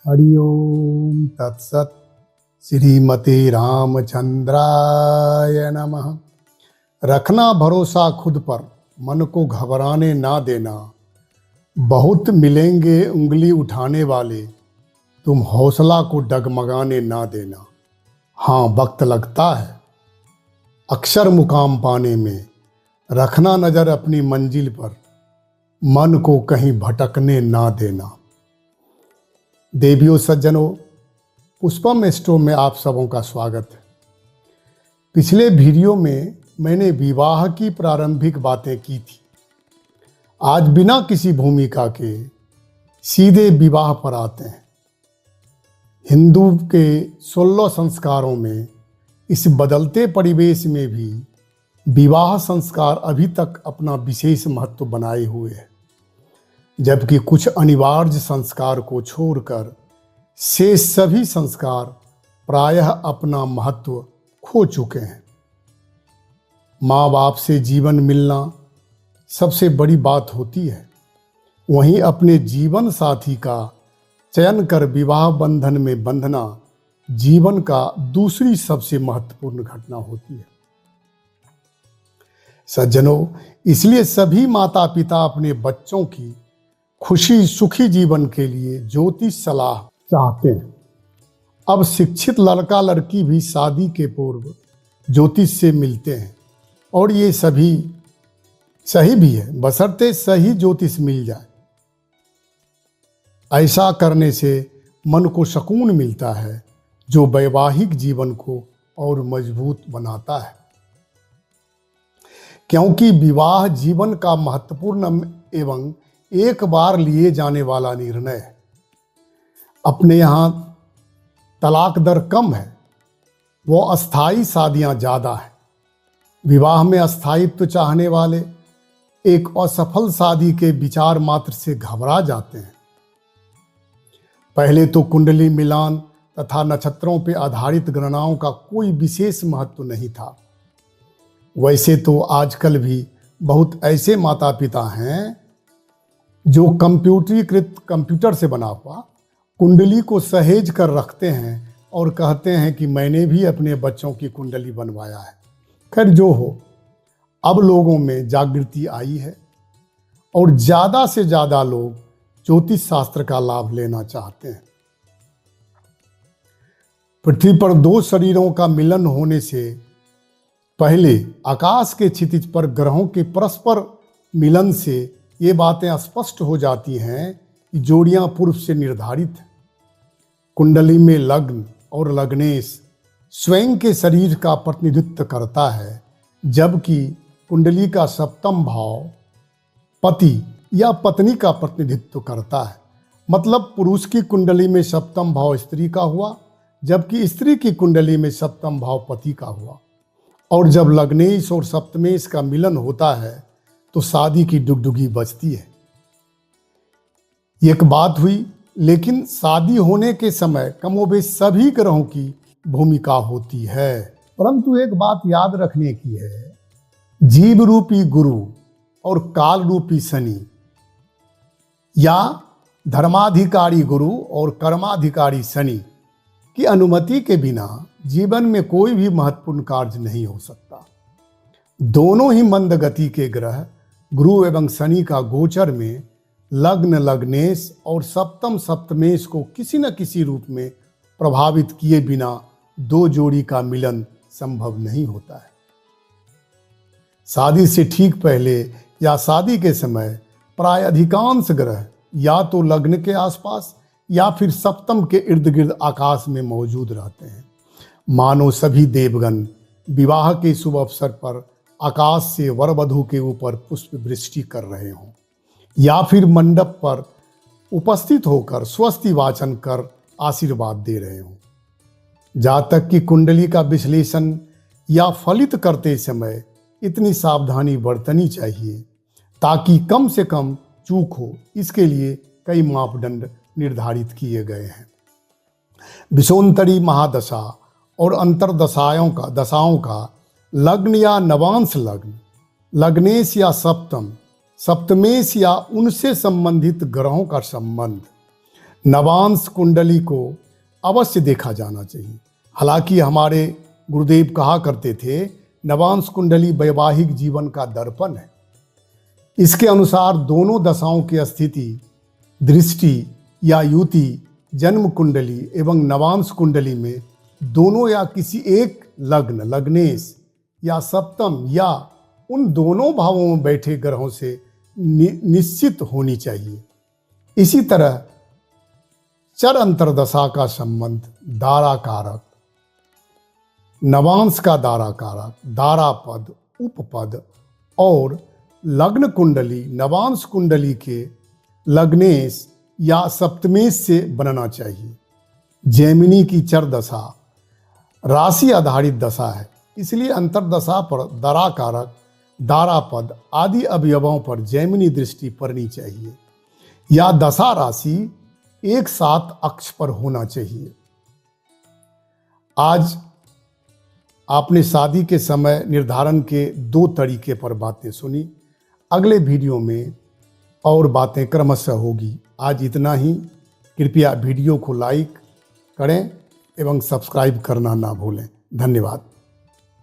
हरि ओम तत्सत। श्रीमते रामचंद्राय नमः। रखना भरोसा खुद पर, मन को घबराने ना देना। बहुत मिलेंगे उंगली उठाने वाले, तुम हौसला को डगमगाने ना देना। हाँ, वक्त लगता है अक्सर मुकाम पाने में। रखना नज़र अपनी मंजिल पर, मन को कहीं भटकने ना देना। देवियों सज्जनों, पुष्पम एस्ट्रो में आप सबों का स्वागत है। पिछले वीडियो में मैंने विवाह की प्रारंभिक बातें की थी। आज बिना किसी भूमिका के सीधे विवाह पर आते हैं। हिंदू के 16 संस्कारों में इस बदलते परिवेश में भी विवाह संस्कार अभी तक अपना विशेष महत्व बनाए हुए है, जबकि कुछ अनिवार्य संस्कार को छोड़कर शेष सभी संस्कार प्रायः अपना महत्व खो चुके हैं। माँ बाप से जीवन मिलना सबसे बड़ी बात होती है, वहीं अपने जीवन साथी का चयन कर विवाह बंधन में बंधना जीवन का दूसरी सबसे महत्वपूर्ण घटना होती है। सज्जनों, इसलिए सभी माता पिता अपने बच्चों की खुशी सुखी जीवन के लिए ज्योतिष सलाह चाहते हैं। अब शिक्षित लड़का लड़की भी शादी के पूर्व ज्योतिष से मिलते हैं, और ये सभी सही भी है, बशर्ते सही ज्योतिष मिल जाए। ऐसा करने से मन को सुकून मिलता है, जो वैवाहिक जीवन को और मजबूत बनाता है। क्योंकि विवाह जीवन का महत्वपूर्ण एवं एक बार लिए जाने वाला निर्णय है। अपने यहाँ तलाक दर कम है, वो अस्थाई शादियाँ ज़्यादा है। विवाह में अस्थायित्व चाहने वाले एक असफल शादी के विचार मात्र से घबरा जाते हैं। पहले तो कुंडली मिलान तथा नक्षत्रों पर आधारित गणनाओं का कोई विशेष महत्व नहीं था। वैसे तो आजकल भी बहुत ऐसे माता पिता हैं जो कंप्यूटर से बना हुआ कुंडली को सहेज कर रखते हैं और कहते हैं कि मैंने भी अपने बच्चों की कुंडली बनवाया है। खैर जो हो, अब लोगों में जागृति आई है और ज़्यादा से ज़्यादा लोग ज्योतिष शास्त्र का लाभ लेना चाहते हैं। पृथ्वी पर दो शरीरों का मिलन होने से पहले आकाश के क्षितिज पर ग्रहों के परस्पर मिलन से ये बातें स्पष्ट हो जाती हैं कि जोड़ियां पूर्व से निर्धारित हैं। कुंडली में लग्न और लग्नेश स्वयं के शरीर का प्रतिनिधित्व करता है, जबकि कुंडली का सप्तम भाव पति या पत्नी का प्रतिनिधित्व करता है। मतलब पुरुष की कुंडली में सप्तम भाव स्त्री का हुआ, जबकि स्त्री की कुंडली में सप्तम भाव पति का हुआ। और जब लग्नेश और सप्तमेश का मिलन होता है तो शादी की डुगडुगी बजती है। एक बात हुई, लेकिन शादी होने के समय कमोबेश सभी ग्रहों की भूमिका होती है। परंतु एक बात याद रखने की है, जीव रूपी गुरु और काल रूपी शनि, या धर्माधिकारी गुरु और कर्माधिकारी शनि की अनुमति के बिना जीवन में कोई भी महत्वपूर्ण कार्य नहीं हो सकता। दोनों ही मंद गति के ग्रह गुरु एवं शनि का गोचर में लग्न लग्नेश और सप्तम सप्तमेश को किसी न किसी रूप में प्रभावित किए बिना दो जोड़ी का मिलन संभव नहीं होता है। शादी से ठीक पहले या शादी के समय प्राय अधिकांश ग्रह या तो लग्न के आसपास या फिर सप्तम के इर्द गिर्द आकाश में मौजूद रहते हैं। मानो सभी देवगण विवाह के शुभ अवसर पर आकाश से वर वधू के ऊपर पुष्प वृष्टि कर रहे हों, या फिर मंडप पर उपस्थित होकर स्वस्ति वाचन कर आशीर्वाद दे रहे हों। जहाँ तक कि कुंडली का विश्लेषण या फलित करते समय इतनी सावधानी बरतनी चाहिए ताकि कम से कम चूक हो। इसके लिए कई मापदंड निर्धारित किए गए हैं। विषोत्तरी महादशा और दशाओं का लग्न या नवांश लग्न, लग्नेश या सप्तम, सप्तमेश या उनसे संबंधित ग्रहों का संबंध, नवांश कुंडली को अवश्य देखा जाना चाहिए। हालांकि हमारे गुरुदेव कहा करते थे, नवांश कुंडली वैवाहिक जीवन का दर्पण है। इसके अनुसार दोनों दशाओं की स्थिति, दृष्टि या युति जन्म कुंडली एवं नवांश कुंडली में दोनों या किसी एक लग्न, लग्नेश या सप्तम या उन दोनों भावों में बैठे ग्रहों से निश्चित होनी चाहिए। इसी तरह चर अंतरदशा का संबंध दारा कारक, नवांश का दारा कारक, दारा पद, उपपद और लग्न कुंडली नवांश कुंडली के लग्नेश या सप्तमेश से बनना चाहिए। जैमिनी की चर दशा राशि आधारित दशा है, इसलिए अंतरदशा पर दारा कारक, दारा पद आदि अवयवों पर जैमिनी दृष्टि पड़नी चाहिए या दशा राशि एक साथ अक्ष पर होना चाहिए। आज आपने शादी के समय निर्धारण के 2 तरीके पर बातें सुनी। अगले वीडियो में और बातें क्रमशः होगी। आज इतना ही। कृपया वीडियो को लाइक करें एवं सब्सक्राइब करना ना भूलें। धन्यवाद।